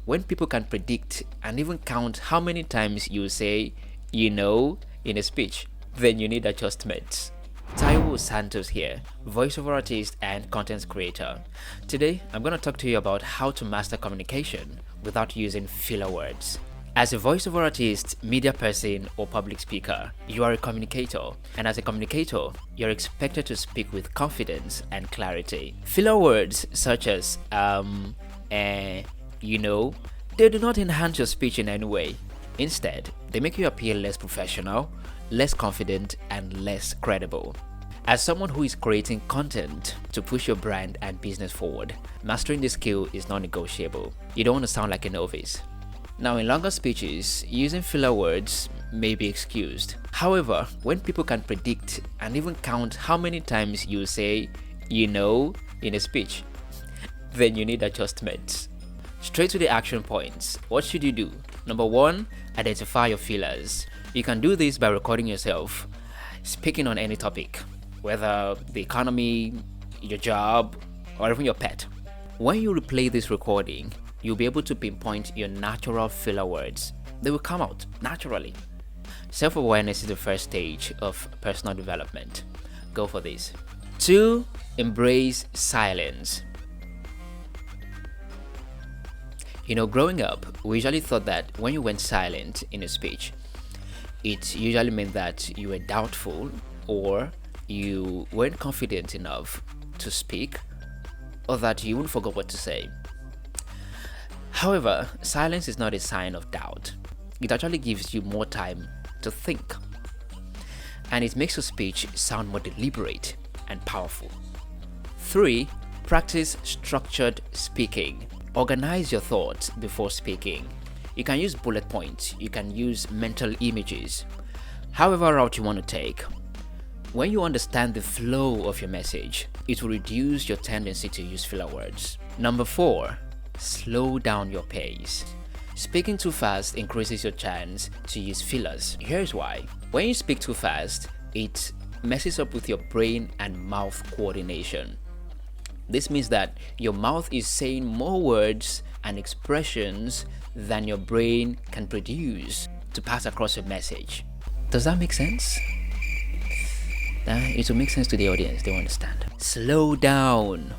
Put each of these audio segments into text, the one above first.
when people can predict and even count how many times you say you know in a speech, then you need adjustments. Taiwo Santos here, voiceover artist and content creator. Today, I'm going to talk to you about how to master communication without using filler words. As a voiceover artist, media person, or public speaker, you are a communicator. And as a communicator, you're expected to speak with confidence and clarity. Filler words such as you know, they do not enhance your speech in any way. Instead, they make you appear less professional, less confident, and less credible. As someone who is creating content to push your brand and business forward, mastering this skill is non-negotiable. You don't want to sound like a novice. Now, in longer speeches, using filler words may be excused. However, when people can predict and even count how many times you say you know in a speech, then you need adjustments. Straight to the action points. What should you do? Number 1, identify your fillers. You can do this by recording yourself speaking on any topic, whether the economy, your job, or even your pet. When you replay this recording, you'll be able to pinpoint your natural filler words. They will come out naturally. Self-awareness is the first stage of personal development. Go for this. 2, embrace silence. You know, growing up, we usually thought that when you went silent in a speech, it usually meant that you were doubtful or you weren't confident enough to speak, or that you even forgot what to say. However, silence is not a sign of doubt. It actually gives you more time to think, and it makes your speech sound more deliberate and powerful. 3, practice structured speaking. Organize your thoughts before speaking. You can use bullet points, you can use mental images, however route you want to take. When you understand the flow of your message, it will reduce your tendency to use filler words. Number 4, slow down your pace. Speaking too fast increases your chance to use fillers. Here's why. When you speak too fast, it messes up with your brain and mouth coordination. This means that your mouth is saying more words and expressions than your brain can produce to pass across your message. Does that make sense? It will make sense to the audience, they will understand. Slow down.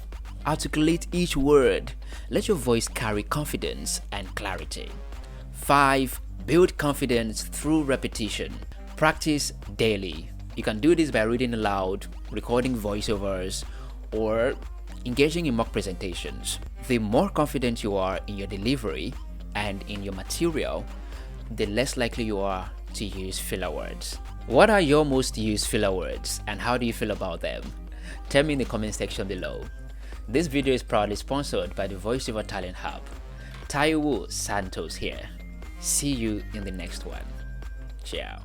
Articulate each word. Let your voice carry confidence and clarity. 5, build confidence through repetition. Practice daily. You can do this by reading aloud, recording voiceovers, or engaging in mock presentations. The more confident you are in your delivery and in your material, the less likely you are to use filler words. What are your most used filler words and how do you feel about them? Tell me in the comment section below. This video is proudly sponsored by the VoiceOver Talent Hub. Taiwo Santos here. See you in the next one. Ciao.